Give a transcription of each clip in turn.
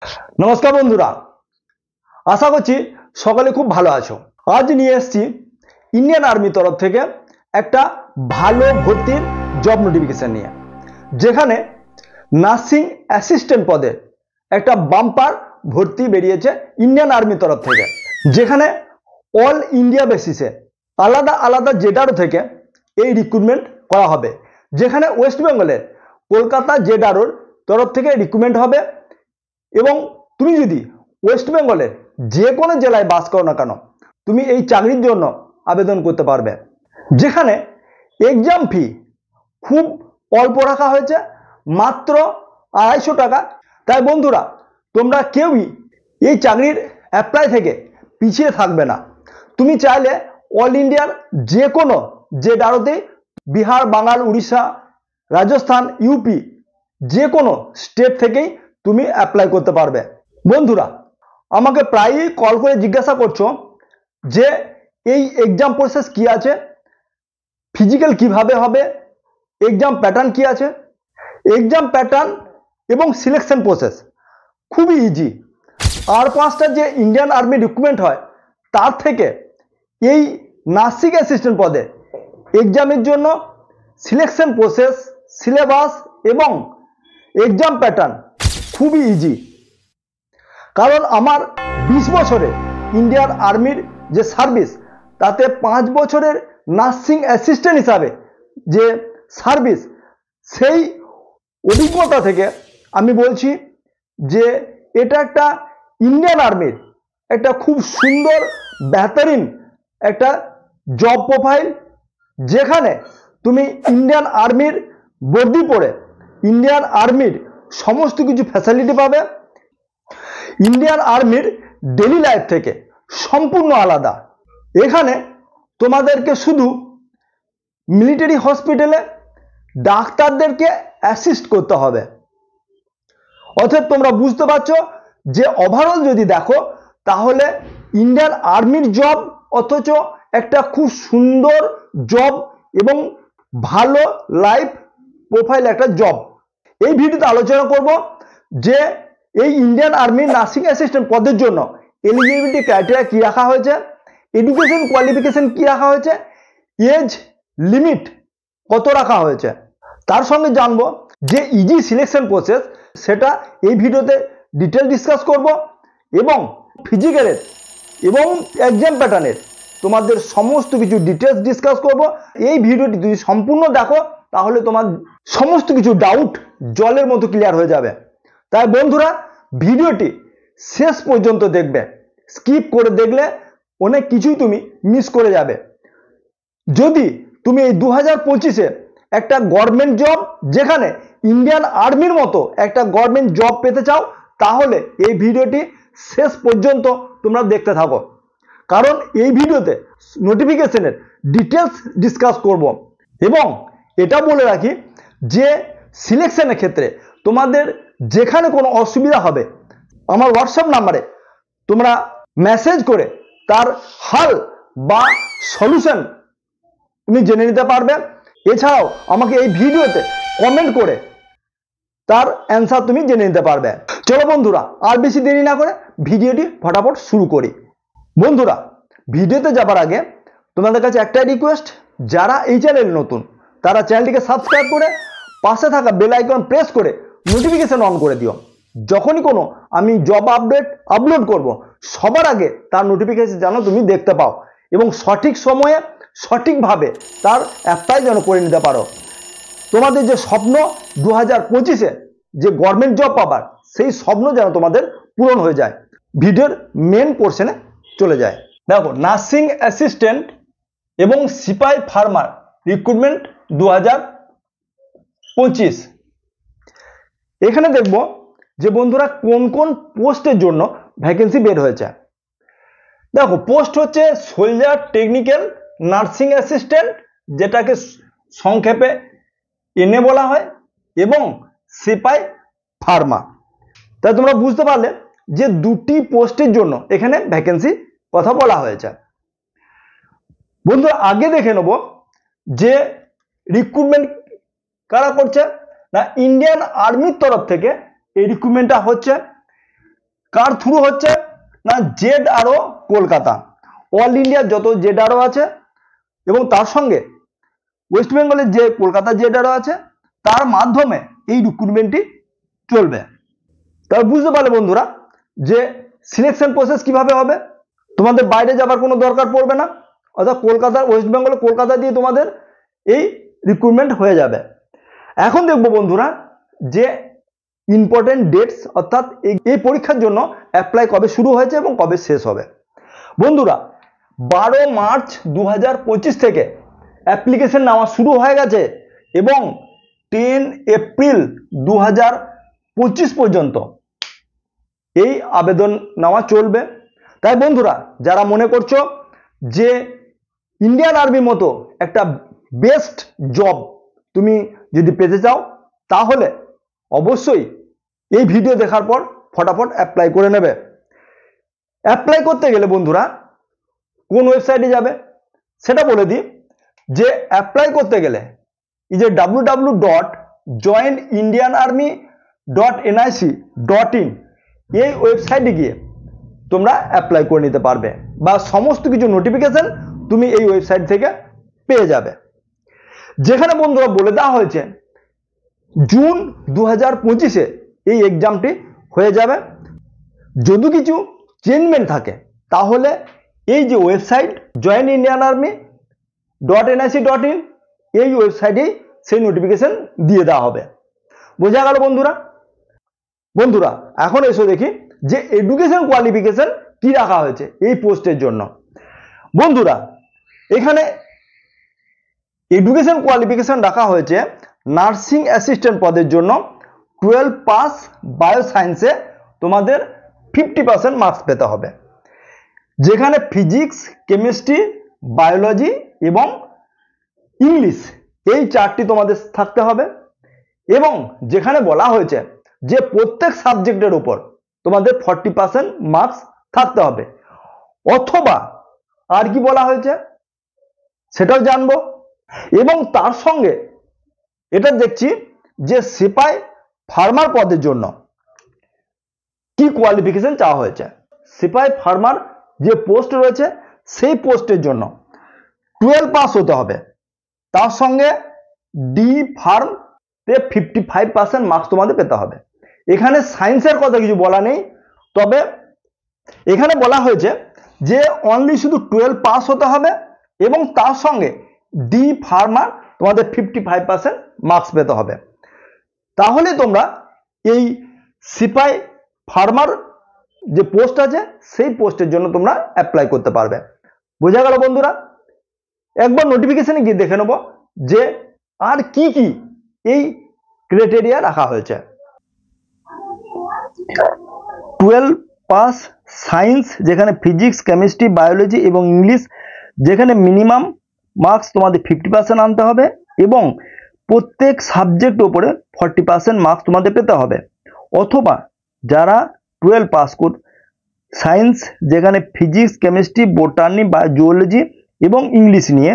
नमस्कार बंधुरा आशा करছি সকলে খুব ভালো আছো। আজ নিয়ে এসেছি ইন্ডিয়ান আর্মি তরফ থেকে একটা ভালো ভর্তির জব নোটিফিকেশন নিয়ে, যেখানে নার্সিং অ্যাসিস্ট্যান্ট পদে একটা বাম্পার ভর্তি বেরিয়েছে ইন্ডিয়ান আর্মি তরফ থেকে, যেখানে অল ইন্ডিয়া বেসিসে আলাদা আলাদা জেডারও থেকে এই রিক্রুটমেন্ট করা হবে। যেখানে ওয়েস্ট বেঙ্গলের কলকাতা জেডারোর তরফ থেকে রিক্রুটমেন্ট হবে এবং তুমি যদি ওয়েস্ট বেঙ্গলের যে কোনো জেলায় বাস করো না কেন তুমি এই চাকরির জন্য আবেদন করতে পারবে। যেখানে এক্সাম ফি খুব অল্প রাখা হয়েছে, মাত্র 250 টাকা। তাই বন্ধুরা, তোমরা কেউই এই চাকরির অ্যাপ্লাই থেকে পিছিয়ে থাকবে না। তুমি চাইলে অল ইন্ডিয়ার যে কোনো জেডারোতেই, বিহার, বাংলার, উড়িষ্যা, রাজস্থান, ইউপি যে কোনো স্টেট থেকেই তুমি অ্যাপ্লাই করতে পারবে। বন্ধুরা, আমাকে প্রায়ই কল করে জিজ্ঞাসা করছো যে এই এক্সাম প্রসেস কি আছে, ফিজিক্যাল কিভাবে হবে, এক্সাম প্যাটার্ন কি আছে। এক্সাম প্যাটার্ন এবং সিলেকশন প্রসেস খুবই ইজি। আর 5টা যে ইন্ডিয়ান আর্মি রিক্রুটমেন্ট হয় তার থেকে এই নার্সিং অ্যাসিস্ট্যান্ট পদে এক্সামের জন্য সিলেকশন প্রসেস, সিলেবাস এবং এক্সাম প্যাটার্ন খুবই ইজি। কারণ আমার 20 বছরের ইন্ডিয়ান আর্মির যে সার্ভিস, তাতে 5 বছরের নার্সিং অ্যাসিস্ট্যান্ট হিসাবে যে সার্ভিস, সেই অভিজ্ঞতা থেকে আমি বলছি যে এটা একটা ইন্ডিয়ান আর্মির একটা খুব সুন্দর বেহতরিন একটা জব প্রোফাইল, যেখানে তুমি ইন্ডিয়ান আর্মির বর্দি পড়ে ইন্ডিয়ান আর্মির সমস্ত কিছু ফ্যাসিলিটি পাবে। ইন্ডিয়ান আর্মির ডেইলি লাইফ থেকে সম্পূর্ণ আলাদা। এখানে তোমাদেরকে শুধু মিলিটারি হসপিটালে ডাক্তারদেরকে অ্যাসিস্ট করতে হবে। অর্থাৎ তোমরা বুঝতে পারছো যে ওভারঅল যদি দেখো তাহলে ইন্ডিয়ান আর্মির জব, অথচ একটা খুব সুন্দর জব এবং ভালো লাইফ প্রোফাইল একটা জব। এই ভিডিওতে আলোচনা করব যে এই ইন্ডিয়ান আর্মি নার্সিং অ্যাসিস্ট্যান্ট পদের জন্য এলিজিবিলিটি ক্রাইটেরিয়া কি রাখা হয়েছে, এডুকেশন কোয়ালিফিকেশন কি রাখা হয়েছে, এজ লিমিট কত রাখা হয়েছে। তার সঙ্গে জানবো যে ইজি সিলেকশন প্রসেস, সেটা এই ভিডিওতে ডিটেল ডিসকাস করব এবং ফিজিক্যালের এবং এক্সাম প্যাটার্নের তোমাদের সমস্ত কিছু ডিটেলস ডিসকাস করব। এই ভিডিওটি যদি সম্পূর্ণ দেখো তাহলে তোমার সমস্ত কিছু ডাউট জলের মতো ক্লিয়ার হয়ে যাবে। তাই বন্ধুরা, ভিডিওটি শেষ পর্যন্ত দেখবে। স্কিপ করে দেখলে অনেক কিছুই তুমি মিস করে যাবে। যদি তুমি এই 2025-এ একটা গভর্নমেন্ট জব, যেখানে ইন্ডিয়ান আর্মির মতো একটা গভর্নমেন্ট জব পেতে চাও, তাহলে এই ভিডিওটি শেষ পর্যন্ত তোমরা দেখতে থাকো। কারণ এই ভিডিওতে নোটিফিকেশনের ডিটেলস ডিসকাস করব এবং এটা বলে রাখি যে সিলেকশনের ক্ষেত্রে তোমাদের যেখানে কোনো অসুবিধা হবে, আমার হোয়াটসঅ্যাপ নাম্বারে তোমরা মেসেজ করে তার হাল বা সলিউশন তুমি জেনে নিতে পারবে। এছাড়াও আমাকে এই ভিডিওতে কমেন্ট করে তার অ্যান্সার তুমি জেনে নিতে পারবে। চলো বন্ধুরা, আর বেশি দেরি না করে ভিডিওটি ফটাফট শুরু করি। বন্ধুরা, ভিডিওতে যাবার আগে তোমাদের কাছে একটাই রিকোয়েস্ট, যারা এই চ্যানেলে নতুন তারা চ্যানেলটিকে সাবস্ক্রাইব করে পাশে থাকা বেল আইকন প্রেস করে নোটিফিকেশন অন করে দিও। যখনই কোনো আমি জব আপডেট আপলোড করব, সবার আগে তার নোটিফিকেশন যেন তুমি দেখতে পাও এবং সঠিক সময়ে সঠিকভাবে তার অ্যাপ্লাই যেন করে নিতে পারো। তোমাদের যে স্বপ্ন 2025-এ যে গভর্নমেন্ট জব পাবার, সেই স্বপ্ন যেন তোমাদের পূরণ হয়ে যায়। ভিডিওর মেন পোর্শনে চলে যায়। দেখো, নার্সিং অ্যাসিস্ট্যান্ট এবং সিপাই ফার্মার রিক্রুটমেন্ট 2025। এখানে দেখব যে বন্ধুরা কোন কোন পোস্টের জন্য ভ্যাকেন্সি বের হয়েছে। দেখো, পোস্ট হচ্ছে সোলজার টেকনিক্যাল নার্সিং অ্যাসিস্ট্যান্ট, যেটাকে সংক্ষেপে এনএ বলা হয়, এবং সিপাই ফার্মা। তাই তোমরা বুঝতে পারলে যে দুটি পোস্টের জন্য এখানে ভ্যাকেন্সি কথা বলা হয়েছে। বন্ধুরা, আগে দেখে নেব যে রিক্রুটমেন্ট কারা করছে। না, ইন্ডিয়ান আর্মির তরফ থেকে এই রিক্রুটমেন্টটা হচ্ছে। কার থ্রু হচ্ছে না ZRO কলকাতা, অল ইন্ডিয়ার যত ZRO আছে এবং তার সঙ্গে ওয়েস্ট বেঙ্গলের যে কলকাতা ZRO আছে তার মাধ্যমে এই রিক্রুটমেন্টটি চলবে। তাহলে বুঝতে পারলে বন্ধুরা যে সিলেকশন প্রসেস কিভাবে হবে, তোমাদের বাইরে যাবার কোনো দরকার পড়বে না, অর্থাৎ কলকাতার ওয়েস্ট বেঙ্গলে কলকাতা দিয়ে তোমাদের এই রিক্রুটমেন্ট হয়ে যাবে। এখন দেখবো বন্ধুরা যে ইম্পর্টেন্ট ডেটস, অর্থাৎ এই পরীক্ষার জন্য অ্যাপ্লাই কবে শুরু হয়েছে এবং কবে শেষ হবে। বন্ধুরা 12 মার্চ 2025 থেকে অ্যাপ্লিকেশন নেওয়া শুরু হয়ে গেছে এবং 10 এপ্রিল 2025 পর্যন্ত এই আবেদন নেওয়া চলবে। তাই বন্ধুরা যারা মনে করছো যে ইন্ডিয়ান আর্মির মতো একটা বেস্ট জব তুমি যদি পেতে চাও তাহলে অবশ্যই এই ভিডিও দেখার পর ফটাফট অ্যাপ্লাই করে নেবে। অ্যাপ্লাই করতে গেলে বন্ধুরা কোন ওয়েবসাইটে যাবে সেটা বলে দিই, যে অ্যাপ্লাই করতে গেলে এই যে www.joinindianarmy.nic.in এই ওয়েবসাইটে গিয়ে তোমরা অ্যাপ্লাই করে নিতে পারবে বা সমস্ত কিছু নোটিফিকেশন তুমি এই ওয়েবসাইট থেকে পেয়ে যাবে। যেখানে বন্ধুরা বলে দেওয়া হয়েছে জুন 2025-এ এই এক্সামটি হয়ে যাবে। যদি কিছু চেঞ্জমেন্ট থাকে তাহলে এই যে ওয়েবসাইট joinindianarmy.nic.in এই ওয়েবসাইটেই সেই নোটিফিকেশন দিয়ে দেওয়া হবে। বোঝা গেল বন্ধুরা? বন্ধুরা এখন এসো দেখি যে এডুকেশন কোয়ালিফিকেশন কি রাখা হয়েছে এই পোস্টের জন্য। বন্ধুরা এখানে এডুকেশন কোয়ালিফিকেশন রাখা হয়েছে নার্সিং অ্যাসিস্ট্যান্ট পদের জন্য 12 পাস বায়োসায়েন্সে তোমাদের 50% মার্কস পেতে হবে, যেখানে ফিজিক্স, কেমিস্ট্রি, বায়োলজি এবং ইংলিশ এই চারটি তোমাদের থাকতে হবে এবং যেখানে বলা হয়েছে যে প্রত্যেক সাবজেক্টের উপর তোমাদের 40% মার্কস থাকতে হবে, অথবা আর কি বলা হয়েছে সেটাও জানবো। এবং তার সঙ্গে এটা দেখছি যে সিপাই ফার্মার পদের জন্য কি কোয়ালিফিকেশন চাওয়া হয়েছে। সিপাই ফার্মার যে পোস্ট রয়েছে সেই পোস্টের জন্য 12 পাস হতে হবে, তার সঙ্গে ডি ফার্ম তে 55% মার্কস তোমাদের পেতে হবে। এখানে সায়েন্সের কথা কিছু বলা নেই, তবে এখানে বলা হয়েছে যে অনলি শুধু 12 পাস হতে হবে এবং তার সঙ্গে ডি ফার্মার তোমাদের 55% মার্কস পেতে হবে, তাহলে তোমরা এই সিপাই ফার্মার যে পোস্ট আছে সেই পোস্টের জন্য তোমরা অ্যাপ্লাই করতে পারবে। বোঝা গেল বন্ধুরা? একবার নোটিফিকেশনে গিয়ে দেখে নেব যে আর কি কি এই ক্রাইটেরিয়া রাখা হয়েছে। 12 পাস সায়েন্স, যেখানে ফিজিক্স, কেমিস্ট্রি, বায়োলজি এবং ইংলিশ, যেখানে মিনিমাম মার্কস তোমাদের 50% আনতে হবে এবং প্রত্যেক সাবজেক্ট উপরে 40% মার্কস তোমাদের পেতে হবে, অথবা যারা 12 পাস কর সায়েন্স, যেখানে ফিজিক্স, কেমিস্ট্রি, বোটানি বা জুওলজি এবং ইংলিশ নিয়ে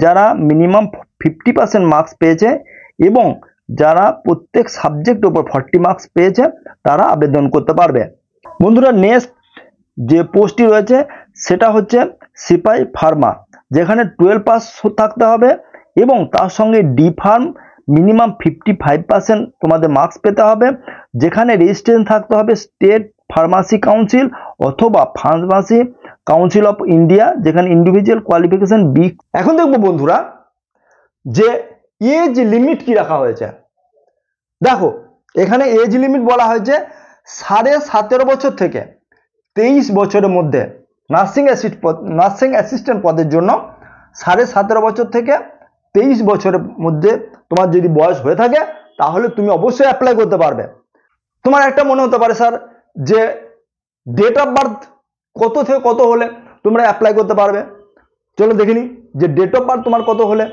যারা মিনিমাম 50% মার্কস পেয়েছে এবং যারা প্রত্যেক সাবজেক্ট উপর 40 মার্কস পেয়েছে তারা আবেদন করতে পারবে। বন্ধুরা নেক্সট যে পোস্টটি রয়েছে সেটা হচ্ছে সিপাই ফার্মা, যেখানে 12 পাস থাকতে হবে এবং তার সঙ্গে ডি ফার্ম মিনিমাম 55% তোমাদের মার্কস পেতে হবে, যেখানে রেজিস্ট্রেশন থাকতে হবে স্টেট ফার্মাসি কাউন্সিল অথবা ফার্মাসি কাউন্সিল অফ ইন্ডিয়া, যেখানে ইন্ডিভিজুয়াল কোয়ালিফিকেশন বি। এখন দেখবো বন্ধুরা যে এজ লিমিট কি রাখা হয়েছে। দেখো এখানে এজ লিমিট বলা হয়েছে 17.5 বছর থেকে 23 বছরের মধ্যে নার্সিং অ্যাসিস্ট্যান্ট পদের জন্য 17.5 বছর থেকে 23 বছরের মধ্যে তোমার যদি বয়স হয়ে থাকে তাহলে তুমি অবশ্যই অ্যাপ্লাই করতে পারবে। তোমার একটা মনে হতে পারে স্যার যে ডেট অফ বার্থ কত থেকে কত হলে তোমরা অ্যাপ্লাই করতে পারবে। চলো দেখে নি যে ডেট অফ বার্থ তোমার কত হলে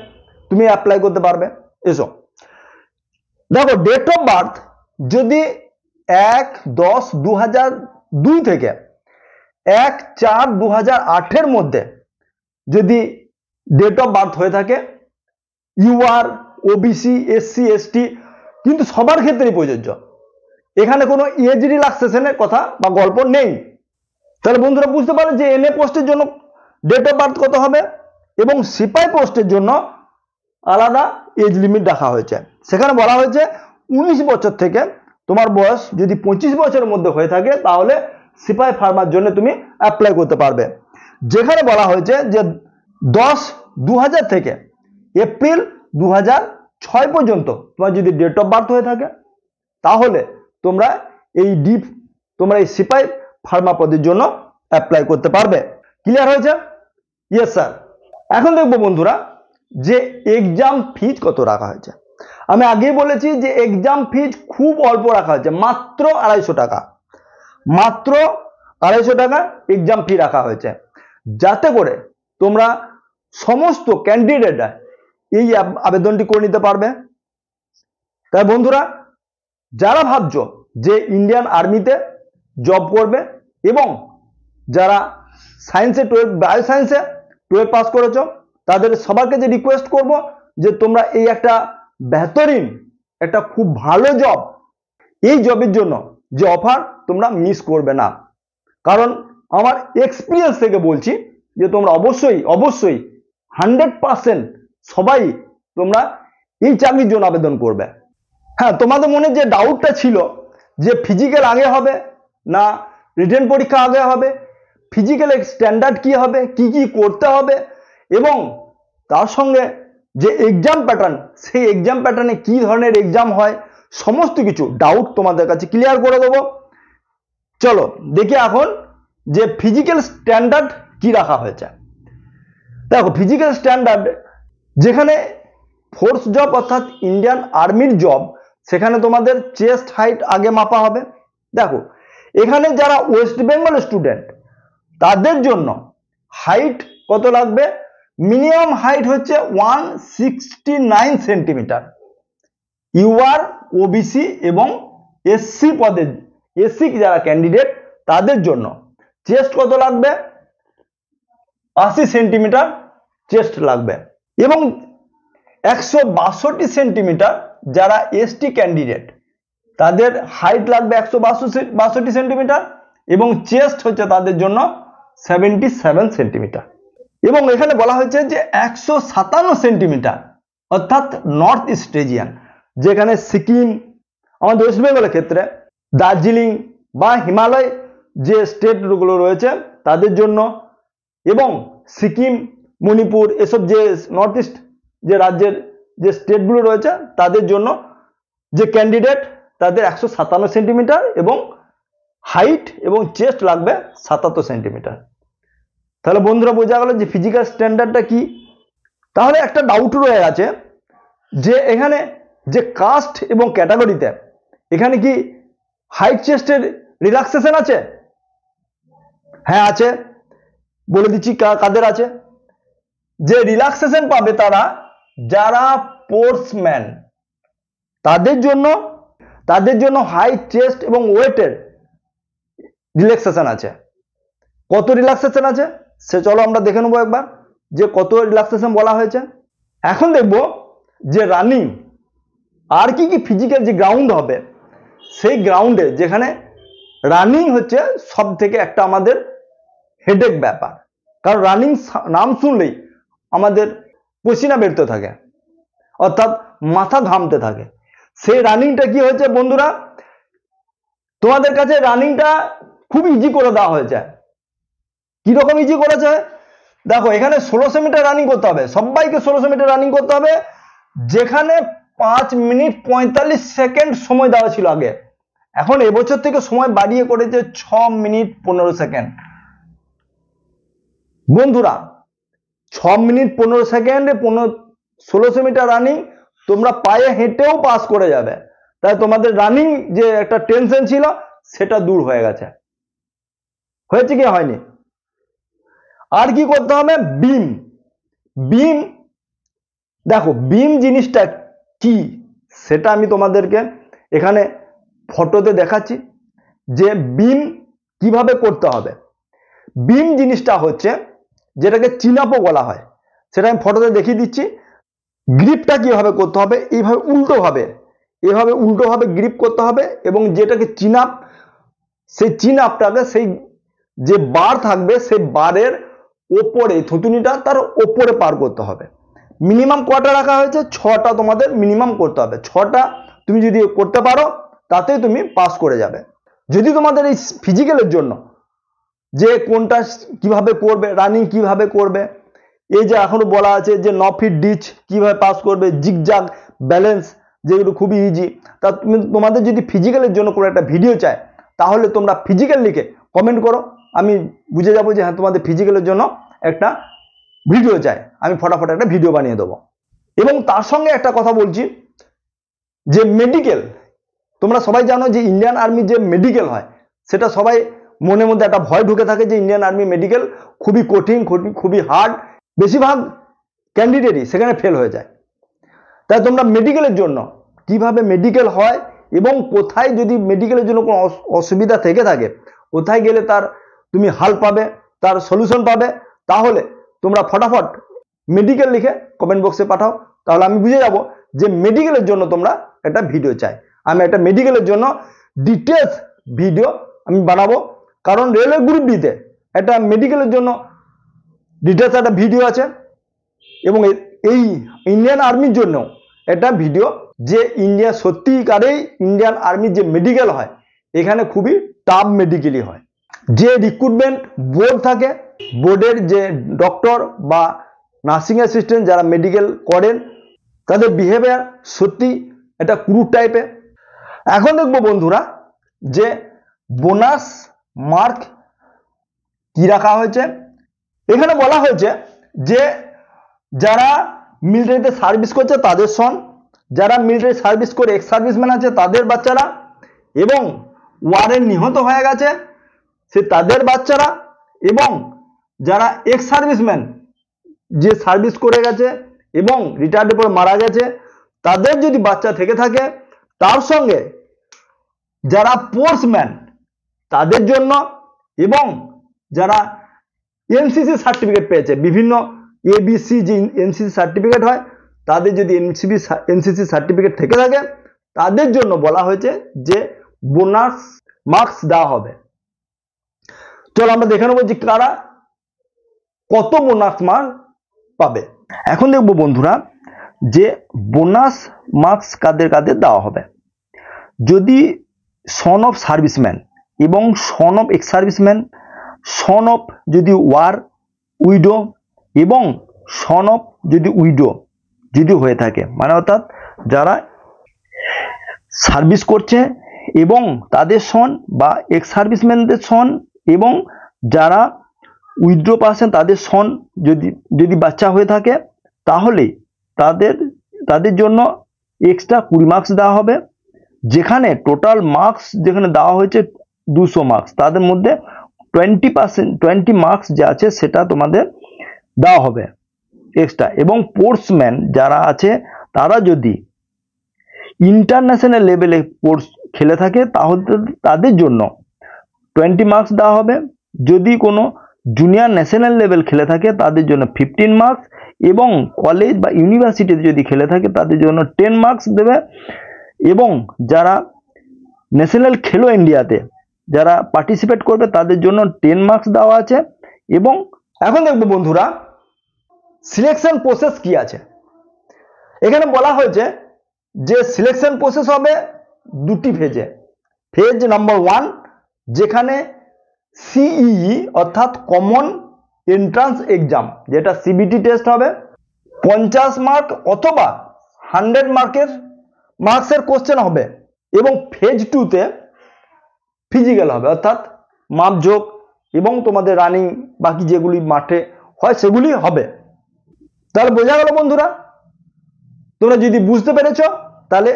তুমি অ্যাপ্লাই করতে পারবে। এসো দেখো ডেট অফ বার্থ যদি 1/10/2002 থেকে 1/4/2008 মধ্যে যদি ডেট অফ বার্থ হয়ে থাকে, ইউআর, ওবিসি, এসসি, এসটি কিন্তু সবার ক্ষেত্রেই প্রযোজ্য। এখানে কোনো এজ রিল্যাক্সেশনের কথা বা গল্প নেই। তাহলে বন্ধুরা বুঝতে পারেন যে এনএ পোস্টের জন্য ডেট অফ বার্থ কত হবে এবং সিপাই পোস্টের জন্য আলাদা এজ লিমিট রাখা হয়েছে। সেখানে বলা হয়েছে 19 বছর থেকে তোমার বয়স যদি 25 বছরের মধ্যে হয়ে থাকে তাহলে সিপাই ফার্মার জন্য তুমি অ্যাপ্লাই করতে পারবে। যেখানে বলা হয়েছে যে 10/2000 থেকে এপ্রিল 2006 পর্যন্ত তোমার যদি ডেট অফ বার্থ হয়ে থাকে তাহলে তোমরা এই সিপাই ফার্মা পদের জন্য অ্যাপ্লাই করতে পারবে। ক্লিয়ার হয়েছে? Yes sir. এখন দেখবো বন্ধুরা যে এক্সাম ফিজ কত রাখা হয়েছে। আমি আগেই বলেছি যে এক্সাম ফিজ খুব অল্প রাখা হয়েছে, মাত্র 250 টাকা। মাত্র 250 টাকা এক্সাম ফি রাখা হয়েছে, যাতে করে তোমরা সমস্ত ক্যান্ডিডেটরা এই আবেদনটি করে নিতে পারবে। তাই বন্ধুরা যারা ভাবছো যে ইন্ডিয়ান আর্মিতে জব করবে এবং যারা সায়েন্সে 12 বায়োসায়েন্সে 12 পাস করেছো তাদের সবাইকে যে রিকোয়েস্ট করব যে তোমরা এই একটা বেহতরিন একটা খুব ভালো জব, এই জবের জন্য যে অফার তোমরা মিস করবে না। কারণ আমার এক্সপিরিয়েন্স থেকে বলছি যে তোমরা অবশ্যই 100% সবাই তোমরা এই চাকরির জন্য আবেদন করবে। হ্যাঁ, তোমাদের মনে যে ডাউটটা ছিল যে ফিজিক্যাল আগে হবে না রিটেন পরীক্ষা আগে হবে, ফিজিক্যালের স্ট্যান্ডার্ড কি হবে, কি কি করতে হবে এবং তার সঙ্গে যে এক্সাম প্যাটার্ন, সেই এক্সাম প্যাটার্নে কি ধরনের এক্সাম হয়, সমস্ত কিছু ডাউট তোমাদের কাছে ক্লিয়ার করে দেবো। চলো দেখি এখন যে ফিজিক্যাল স্ট্যান্ডার্ড কি রাখা হয়েছে। দেখো ফিজিক্যাল স্ট্যান্ডার্ড যেখানে ফোর্স জব অর্থাৎ ইন্ডিয়ান আর্মির জব, সেখানে তোমাদের চেস্ট হাইট আগে মাপা হবে। দেখো এখানে যারা ওয়েস্ট বেঙ্গল স্টুডেন্ট তাদের জন্য হাইট কত লাগবে, মিনিমাম হাইট হচ্ছে 169 সেন্টিমিটার। ইউআর, ওবিসি এবং এসসি পদের এসসি যারা ক্যান্ডিডেট তাদের জন্য চেস্ট কত লাগবে, 80 সেন্টিমিটার চেস্ট লাগবে এবং 162 সেন্টিমিটার যারা এসটি ক্যান্ডিডেট তাদের হাইট লাগবে 162 সেন্টিমিটার এবং চেস্ট হচ্ছে তাদের জন্য 77 সেন্টিমিটার। এবং এখানে বলা হয়েছে যে 157 সেন্টিমিটার অর্থাৎ নর্থ ইস্ট রিজিয়ন, যেখানে সিকিম, আমাদের ওয়েস্ট বেঙ্গলের ক্ষেত্রে দার্জিলিং বা হিমালয় যে স্টেটগুলো রয়েছে তাদের জন্য, এবং সিকিম, মণিপুর এসব যে নর্থ ইস্ট যে রাজ্যের যে স্টেটগুলো রয়েছে তাদের জন্য যে ক্যান্ডিডেট তাদের 157 সেন্টিমিটার এবং হাইট এবং চেস্ট লাগবে 77 সেন্টিমিটার। তাহলে বন্ধুরা বোঝা গেল যে ফিজিক্যাল স্ট্যান্ডার্ডটা কি। তাহলে একটা ডাউট রয়ে গেছে যে এখানে যে কাস্ট এবং ক্যাটাগরিতে এখানে কি হাইট চেস্টের রিল্যাক্সেশন আছে? হ্যাঁ আছে, বলে দিচ্ছি কাদের আছে। যে রিল্যাক্সেশন পাবে তারা যারা স্পোর্টসম্যান, তাদের জন্য হাইট, চেস্ট এবং ওয়েটের রিল্যাক্সেশন আছে। কত রিল্যাক্সেশন আছে সে চলো আমরা দেখে নেবো একবার যে কত রিল্যাক্সেশন বলা হয়েছে। এখন দেখব যে রানিং আর কি কি ফিজিক্যাল যে গ্রাউন্ড হবে, সেই গ্রাউন্ডে যেখানে রানিং হচ্ছে সব থেকে একটা আমাদের হেডেক ব্যাপার, কারণ রানিং নাম শুনলেই আমাদের পসিনা বেরোতে থাকে অর্থাৎ মাথা ঘামতে থাকে। সেই রানিংটা কি হয়েছে বন্ধুরা, তোমাদের কাছে রানিংটা খুব ইজি করে দেওয়া হয়েছে। কিরকম ইজি করেছে দেখো, এখানে 1600 মিটার রানিং করতে হবে, সবাইকে 1600 মিটার রানিং করতে হবে, যেখানে 5 মিনিট 45 সেকেন্ড সময় দেওয়া ছিল আগে, এখন এবছর থেকে সময় বাড়িয়ে করেছে 6 মিনিট 15 সেকেন্ড। বন্ধুরা 6 মিনিট 15 সেকেন্ডে 1600 মিটার রানিং তোমরা পায়ে হেঁটেও পাস করে যাবে। তাই তোমাদের রানিং যে একটা টেনশন ছিল সেটা দূর হয়ে গেছে। হয়েছে কি হয়নি? আর কি করতে হবে, বিম দেখো বিম জিনিসটা কি সেটা আমি তোমাদেরকে এখানে ফটোতে দেখাচ্ছি যে বিম কিভাবে করতে হবে। বিম জিনিসটা হচ্ছে যেটাকে চিনাপো বলা হয়, সেটা আমি ফটোতে দেখিয়ে দিচ্ছি। গ্রিপটা কিভাবে করতে হবে, এইভাবে উল্টো ভাবে এভাবে উল্টোভাবে গ্রিপ করতে হবে এবং যেটাকে চিন আপ, সেই চিন আপটাকে সেই যে বার থাকবে সেই বারের ওপরে থুতুনিটা তার ওপরে পার করতে হবে। মিনিমাম কটা রাখা হয়েছে? 6টা তোমাদের মিনিমাম করতে হবে। 6টা তুমি যদি করতে পারো তাতেই তুমি পাস করে যাবে। যদি তোমাদের এই ফিজিক্যালের জন্য যে কোনটা কিভাবে করবে, রানিং কিভাবে করবে, এই যে এখনো বলা আছে যে 9 ফিট ডিচ কিভাবে পাস করবে, জিগজাগ, ব্যালেন্স, যেগুলো খুবই ইজি, তা তোমাদের যদি ফিজিক্যালের জন্য কোনো একটা ভিডিও চায় তাহলে তোমরা ফিজিক্যাল লিখে কমেন্ট করো, আমি বুঝে যাবো যে হ্যাঁ তোমাদের ফিজিক্যালের জন্য একটা ভিডিও চাই, আমি ফটাফট একটা ভিডিও বানিয়ে দেবো। এবং তার সঙ্গে একটা কথা বলছি যে মেডিকেল, তোমরা সবাই জানো যে ইন্ডিয়ান আর্মি যে মেডিকেল হয় সেটা সবাই মনের মধ্যে একটা ভয় ঢুকে থাকে যে ইন্ডিয়ান আর্মি মেডিকেল খুবই কঠিন, খুবই হার্ড, বেশিরভাগ ক্যান্ডিডেটই সেখানে ফেল হয়ে যায়। তাই তোমরা মেডিকেলের জন্য কিভাবে মেডিকেল হয় এবং কোথায় যদি মেডিকেলের জন্য কোনো অসুবিধা থেকে থাকে, কোথায় গেলে তার তুমি হাল পাবে, তার সলিউশন পাবে, তাহলে তোমরা ফটাফট মেডিকেল লিখে কমেন্ট বক্সে পাঠাও, তাহলে আমি বুঝে যাব যে মেডিকেলের জন্য তোমরা একটা ভিডিও চাই। আমি একটা মেডিকেলের জন্য ডিটেলস ভিডিও আমি বানাবো, কারণ রেলওয়ে গ্রুপ ডিতে একটা মেডিকেলের জন্য ডিটেলস একটা ভিডিও আছে এবং এই ইন্ডিয়ান আর্মির জন্য একটা ভিডিও, যে ইন্ডিয়া সত্যিকারেই ইন্ডিয়ান আর্মির যে মেডিকেল হয় এখানে খুবই টাফ মেডিকেলই হয়। যে রিক্রুটমেন্ট বোর্ড থাকে, বোর্ডের যে ডক্টর বা নার্সিং অ্যাসিস্ট্যান্ট যারা মেডিকেল করেন তাদের বিহেভিয়ার সত্যি এটা ক্রুড টাইপের। এখন দেখবো বন্ধুরা যে বোনাস মার্ক কি রাখা হয়েছে। এখানে বলা হয়েছে যে যারা মিলিটারিতে সার্ভিস করছে তাদের সন, যারা মিলিটারি সার্ভিস করে এক্স সার্ভিসম্যান আছে তাদের বাচ্চারা, এবং ওয়ারে নিহত হয়ে গেছে সে তাদের বাচ্চারা, এবং যারা এক্স সার্ভিসম্যান যে সার্ভিস করে গেছে এবং রিটায়ার্ডের পর মারা গেছে তাদের যদি বাচ্চা থেকে থাকে, তার সঙ্গে যারা পোস্টম্যান তাদের জন্য, এবং যারা এনসিসি সার্টিফিকেট পেয়েছে, বিভিন্ন এবিসি যে এনসিসি সার্টিফিকেট হয় তাদের যদি এনসিসি সার্টিফিকেট থেকে থাকে তাদের জন্য বলা হয়েছে যে বোনাস মার্কস দেওয়া হবে। চলো আমরা দেখে নেবো যে কারা কত বোনাস মার্ক পাবে। এখন দেখবো বন্ধুরা যে বোনাস মার্কস কাদের কাদের দেওয়া হবে। যদি সন অফ সার্ভিসম্যান এবং son of ex serviceman, son of যদি ওয়ার উইডো এবং সন অফ যদি উইডো যদি হয়ে থাকে, মানে অর্থাৎ যারা সার্ভিস করছে এবং তাদের সন, বা এক্স সার্ভিসম্যানদের সন, এবং যারা উইথড্র পাচ্ছেন তাদের সন যদি যদি বাচ্চা হয়ে থাকে তাহলে তাদের জন্য এক্সট্রা 20 মার্কস দেওয়া হবে। যেখানে টোটাল মার্কস যেখানে দেওয়া হয়েছে 200 মার্কস, তাদের মধ্যে 20 মার্কস যে আছে সেটা তোমাদের দেওয়া হবে এক্সট্রা। এবং স্পোর্টসম্যান যারা আছে তারা যদি ইন্টারন্যাশনাল লেভেলে স্পোর্টস খেলে থাকে তাহলে তাদের জন্য 20 মার্কস দেওয়া হবে। যদি কোনো জুনিয়র ন্যাশনাল লেভেল খেলে থাকে তাদের জন্য 15 মার্কস, এবং কলেজ বা ইউনিভার্সিটিতে যদি খেলে থাকে তাদের জন্য 10 মার্কস দেবে। এবং যারা ন্যাশনাল খেলো ইন্ডিয়াতে যারা পার্টিসিপেট করবে তাদের জন্য 10 মার্কস দেওয়া আছে। এবং এখন দেখবো বন্ধুরা সিলেকশন প্রসেস কি আছে। এখানে বলা হয়েছে যে সিলেকশন প্রসেস হবে দুটি ফেজে। ফেজ নাম্বার 1 যেখানে সিইই অর্থাৎ কমন এন্ট্রান্স এক্সাম, যেটা সিবিটি টেস্ট হবে, 50 মার্ক অথবা 100 মার্কসের কোশ্চেন হবে। এবং ফেজ 2তে ফিজিক্যাল হবে, অর্থাৎ মাপঝোঁক এবং তোমাদের রানিং বাকি যেগুলি মাঠে হয় সেগুলি হবে। তাহলে বোঝা গেল বন্ধুরা? তোমরা যদি বুঝতে পেরেছ তাহলে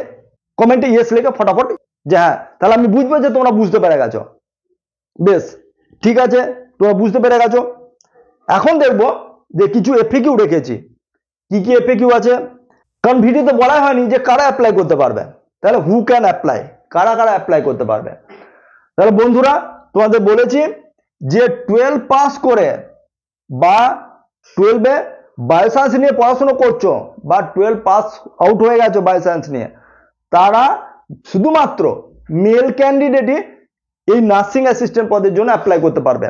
কমেন্টে ইয়েস লিখে ফটাফট যে হ্যাঁ, তাহলে আমি বুঝবো যে তোমরা বুঝতে পেরে গেছো। বেশ, ঠিক আছে, তোমরা বুঝতে পেরে গেছো। এখন দেখবো যে কিছু এফএকিউ রেখেছি। কি কি এফএকিউ আছে, কারণ ভিডিওতে বলাই হয়নি যে কারা অ্যাপ্লাই করতে পারবে। তাহলে হু ক্যান অ্যাপ্লাই, কারা কারা অ্যাপ্লাই করতে পারবে। তাহলে বন্ধুরা তোমাদের বলেছি যে 12 পাস করে বা 12-এ বায়োসায়েন্স নিয়ে পড়াশোনা করছো বা 12 পাস আউট হয়ে গেছো বায়োসায়েন্স নিয়ে, তারা শুধুমাত্র মেল ক্যান্ডিডেটই এই নার্সিং অ্যাসিস্ট্যান্ট পদের জন্য অ্যাপ্লাই করতে পারবে।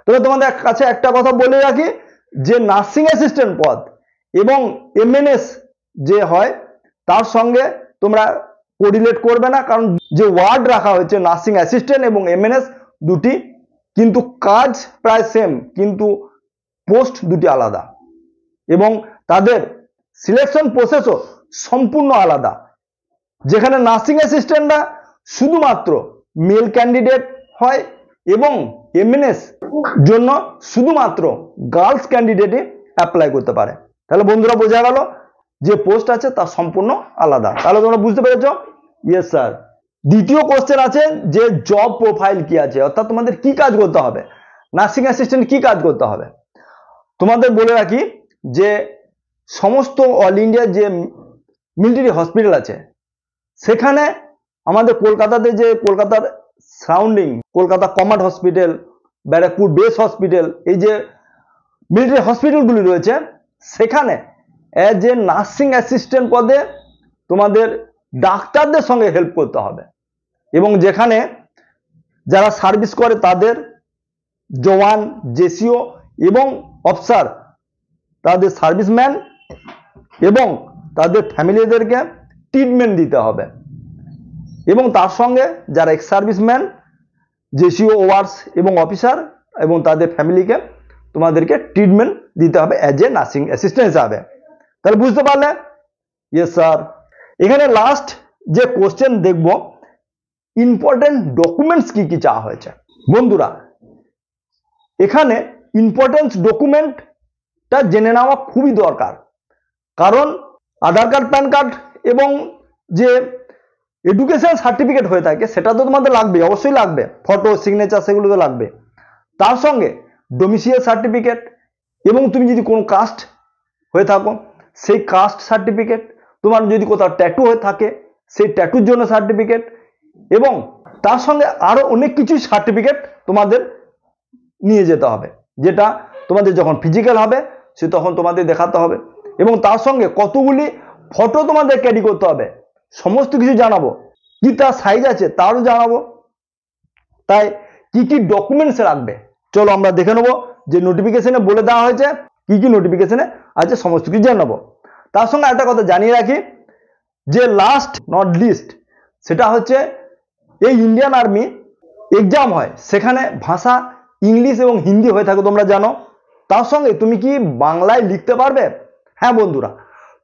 তবে তোমাদের কাছে একটা কথা বলে রাখি যে নার্সিং অ্যাসিস্ট্যান্ট পদ এবং এমএনএস যে হয় তার সঙ্গে তোমরা কোরিলেট করবে না, কারণ যে ওয়ার্ড রাখা হয়েছে নার্সিং অ্যাসিস্ট্যান্ট এবং এমএনএস দুটি কিন্তু কাজ প্রায় সেম, কিন্তু পোস্ট দুটি আলাদা এবং তাদের সিলেকশন প্রসেসও সম্পূর্ণ আলাদা। যেখানে নার্সিং অ্যাসিস্ট্যান্টরা শুধুমাত্র মেল ক্যান্ডিডেট হয় এবং এমএনএস জন্য শুধুমাত্র গার্লস ক্যান্ডিডেটই অ্যাপ্লাই করতে পারে। তাহলে বন্ধুরা বোঝা গেল যে পোস্ট আছে তা সম্পূর্ণ আলাদা। তাহলে তোমরা বুঝতে পেরেছো? Yes sir. দ্বিতীয় কোশ্চেন আছে যে জব প্রোফাইল কি আছে, অর্থাৎ তোমাদের কি কাজ করতে হবে, নার্সিং অ্যাসিস্ট্যান্ট কি কাজ করতে হবে। তোমাদের বলে রাখি যে সমস্ত অল ইন্ডিয়ার যে মিলিটারি হসপিটাল আছে সেখানে আমাদের কলকাতাতে যে কলকাতার surrounding Kolkata command hospital, Barrackpore base hospital, এই যে মিলিটারি হসপিটালগুলি রয়েছে সেখানে অ্যাজ এ নার্সিং অ্যাসিস্ট্যান্ট পদে তোমাদের ডাক্তারদের সঙ্গে হেল্প করতে হবে এবং যেখানে যারা সার্ভিস করে তাদের জওয়ান, জেসিও এবং অফিসার, তাদের সার্ভিসম্যান এবং তাদের ফ্যামিলিদেরকে ট্রিটমেন্ট দিতে হবে এবং তার সঙ্গে যারা এক্স সার্ভিসম্যান, জেসিও, ওয়ার্স এবং অফিসার এবং তাদের ফ্যামিলিকে তোমাদেরকে ট্রিটমেন্ট দিতে হবে অ্যাজ এ নার্সিং অ্যাসিস্ট্যান্ট হিসাবে। তাহলে বুঝতে পারলে? Yes sir. এখানে লাস্ট যে কোশ্চেন দেখব, ইম্পর্টেন্ট ডকুমেন্টস কি কি চাওয়া হয়েছে। বন্ধুরা এখানে ইম্পর্টেন্ট ডকুমেন্টটা জেনে নেওয়া খুবই দরকার, কারণ আধার কার্ড, প্যান কার্ড এবং যে এডুকেশন সার্টিফিকেট হয়ে থাকে সেটা তো তোমাদের লাগবে, অবশ্যই লাগবে, ফটো, সিগনেচার সেগুলো তো লাগবে। তার সঙ্গে ডোমিসিয়াল সার্টিফিকেট এবং তুমি যদি কোনো কাস্ট হয়ে থাকো সেই কাস্ট সার্টিফিকেট, তোমার যদি কোথাও ট্যাটু হয়ে থাকে সেই ট্যাটুর জন্য সার্টিফিকেট এবং তার সঙ্গে আরো অনেক কিছু সার্টিফিকেট তোমাদের নিয়ে যেতে হবে, যেটা তোমাদের যখন ফিজিক্যাল হবে সে তখন তোমাদের দেখাতে হবে এবং তার সঙ্গে কতগুলি ফটো তোমাদের ক্যারি করতে হবে সমস্ত কিছু জানাবো, কি তার সাইজ আছে তারও জানাবো। তাই কি কি ডকুমেন্টস রাখবে চলো আমরা দেখে নেবো, যে নোটিফিকেশনে বলে দেওয়া হয়েছে কি কি নোটিফিকেশনে আছে সমস্ত কিছু জেনে নেবো। তার সঙ্গে একটা কথা জানিয়ে রাখি যে লাস্ট নট লিস্ট, সেটা হচ্ছে এই ইন্ডিয়ান আর্মি এক্সাম হয় সেখানে ভাষা ইংলিশ এবং হিন্দি হয়ে থাকে তোমরা জানো। তার সঙ্গে তুমি কি বাংলায় লিখতে পারবে? হ্যাঁ বন্ধুরা,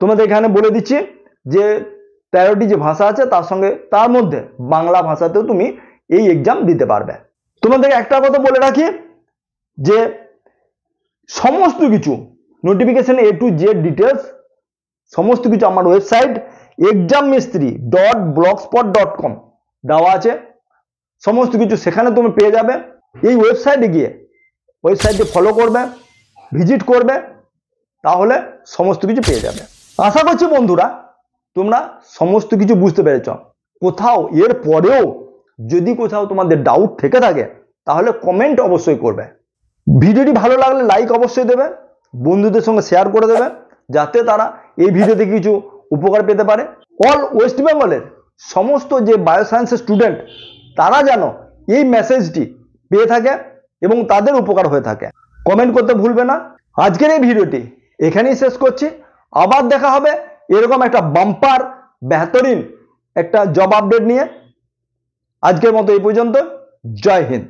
তোমাদের এখানে বলে দিচ্ছি যে 13টি যে ভাষা আছে তার সঙ্গে তার মধ্যে বাংলা ভাষাতেও তুমি এই এক্সাম দিতে পারবে। তোমাদের একটা কথা বলে রাখি যে সমস্ত কিছু notification A to Z details সমস্ত কিছু আমার ওয়েবসাইট exammistry.blogspot.com দেওয়া আছে, সমস্ত কিছু সেখানে তুমি পেয়ে যাবে। এই ওয়েবসাইটে গিয়ে ওয়েবসাইটে ফলো করবে, ভিজিট করবে, তাহলে সমস্ত কিছু পেয়ে যাবে। আশা করছি বন্ধুরা তোমরা সমস্ত কিছু বুঝতে পেরেছ। কোথাও এর পরেও যদি কোথাও তোমাদের ডাউট থেকে থাকে তাহলে কমেন্ট অবশ্যই করবে। ভিডিওটি ভালো লাগলে লাইক অবশ্যই দেবে, বন্ধুদের সঙ্গে শেয়ার করে দেবে যাতে তারা এই ভিডিও থেকে কিছু উপকার পেতে পারে। অল ওয়েস্ট বেঙ্গলের সমস্ত যে বায়োসায়েন্সের স্টুডেন্ট তারা যেন এই মেসেজটি পেয়ে থাকে এবং তাদের উপকার হয়ে থাকে। কমেন্ট করতে ভুলবে না। আজকের এই ভিডিওটি এখানেই শেষ করছি, আবার দেখা হবে এরকম একটা বাম্পার বেহতরিন একটা জব আপডেট নিয়ে। আজকের মতো এই পর্যন্ত। জয় হিন্দ।